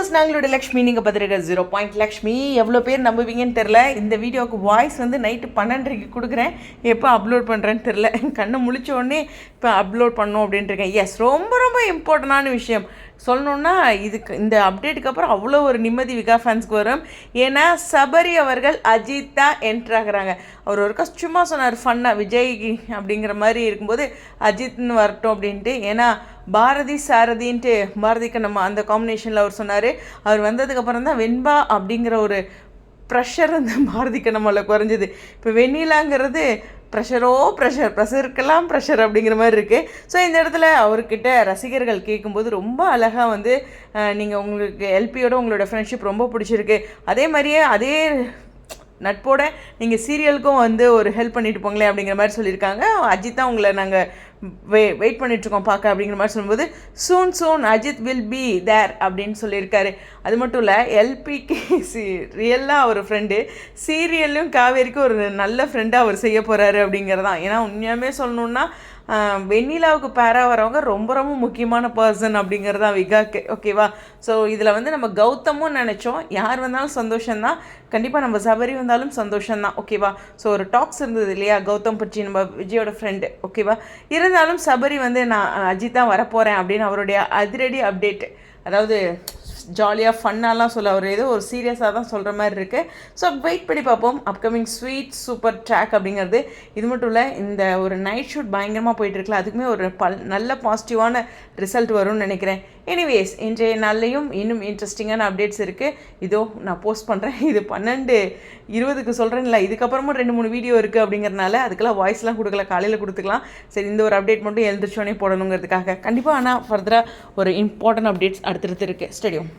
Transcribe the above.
Viewers, நாங்களோட Lakshmi. நீங்கள் பார்த்துருக்க 0 லக்ஷ்மி. எவ்வளோ பேர் நம்புவீங்கன்னு தெரில. இந்த வீடியோவுக்கு வாய்ஸ் வந்து நைட்டு 12:30 கொடுக்குறேன். எப்போ அப்லோட் பண்ணுறேன்னு தெரில. கண்ணை முழிச்ச உடனே இப்போ அப்லோட் பண்ணோம் அப்படின்ட்டு இருக்கேன். எஸ், ரொம்ப ரொம்ப இம்பார்ட்டண்டான விஷயம் சொல்லணுன்னா, இதுக்கு இந்த அப்டேட்டுக்கு அப்புறம் அவ்வளோ ஒரு நிம்மதி விகா ஃபேன்ஸ்க்கு வரும். ஏன்னா சபரி அவர்கள் அஜித் தான் என்ட்ரு ஆகுறாங்க. அவர் ஒரு சும்மா சொன்னார் ஃபன்னாக, விஜய் அப்படிங்கிற மாதிரி இருக்கும்போது அஜித்னு வரட்டும் அப்படின்ட்டு. ஏன்னா பாரதி சாரதின்ட்டு பாரதிக்கு நம்ம அந்த காம்பினேஷனில் அவர் சொன்னார். அவர் வந்ததுக்கப்புறம் தான் வெண்பா அப்படிங்கிற ஒரு ப்ரெஷர் அந்த பாரதிக்கு நம்மளை குறைஞ்சிது. இப்போ வெண்ணிலாங்கிறது ப்ரெஷருக்கெல்லாம் ப்ரெஷர் அப்படிங்கிற மாதிரி இருக்குது. ஸோ இந்த இடத்துல அவர்கிட்ட ரசிகர்கள் கேட்கும்போது ரொம்ப அழகாக வந்து நீங்கள் உங்களுக்கு எல்பியோட உங்களோட ஃப்ரெண்ட்ஷிப் ரொம்ப பிடிச்சிருக்கு, அதே மாதிரியே அதே நட்போட நீங்கள் சீரியலுக்கும் வந்து ஒரு ஹெல்ப் பண்ணிட்டு போங்களேன் அப்படிங்கிற மாதிரி சொல்லியிருக்காங்க. அஜித் தான் உங்களை நாங்கள் வெயிட் பண்ணிகிட்ருக்கோம் பார்க்க அப்படிங்கிற மாதிரி சொல்லும்போது சூன் அஜித் வில் பி தேர் அப்படின்னு சொல்லியிருக்காரு. அது மட்டும் இல்லை, எல்பிக்கு ரியலாக அவர் ஃப்ரெண்டு, சீரியல்லையும் காவேரிக்கும் ஒரு நல்ல ஃப்ரெண்டாக அவர் செய்ய போகிறாரு அப்படிங்கிறதான். ஏன்னா உண்மையாகவே சொல்லணுன்னா வெண்ணிலாவுக்கு பேரா வரவங்க ரொம்ப ரொம்ப முக்கியமான பர்சன் அப்படிங்கிறது தான் விகாக்கு. ஓகேவா? ஸோ இதில் வந்து நம்ம கௌதமும் நினச்சோம், யார் வந்தாலும் சந்தோஷம்தான், கண்டிப்பாக நம்ம சபரி வந்தாலும் சந்தோஷம்தான். ஓகேவா? ஸோ ஒரு டாக்ஸ் இருந்தது இல்லையா கௌதம் பற்றி, நம்ம விஜயோட ஃப்ரெண்டு. ஓகேவா? இருந்தாலும் சபரி வந்து நான் அஜித் தான் வரப்போகிறேன் அப்படின்னு அவருடைய அதிரடி அப்டேட், அதாவது ஜாலியாக ஃபன்னாலாம் சொல்ல, அவர் ஏதோ ஒரு சீரியஸாக தான் சொல்கிற மாதிரி இருக்குது. ஸோ வெயிட் பண்ணி பார்ப்போம். அப்கமிங் ஸ்வீட் சூப்பர் ட்ராக் அப்படிங்கிறது. இது மட்டும் இல்லை, இந்த ஒரு நைட் ஷூட் பயங்கரமாக போயிட்டுருக்குல, அதுக்குமே ஒரு நல்ல பாசிட்டிவான ரிசல்ட் வரும்னு நினைக்கிறேன். எனிவேஸ், இன்றைய நாள்லேயும் இன்னும் இன்ட்ரெஸ்டிங்கான அப்டேட்ஸ் இருக்குது. இதோ நான் போஸ்ட் பண்ணுறேன். இது 12:20 சொல்கிறேன்ல, இதுக்கப்புறமும் 2-3 வீடியோ இருக்குது அப்படிங்கிறனால அதுக்கெல்லாம் வாய்ஸ்லாம் கொடுக்கல, காலையில் கொடுத்துக்கலாம். சரி, இந்த ஒரு அப்டேட் மட்டும் எழுந்திரிச்சோன்னே போடணுங்கிறதுக்காக. கண்டிப்பாக ஆனால் ஃபர்தராக ஒரு இம்பார்ட்டன்ட் அப்டேட்ஸ் அடுத்தடுத்து இருக்குது. ஸ்டேடியம்.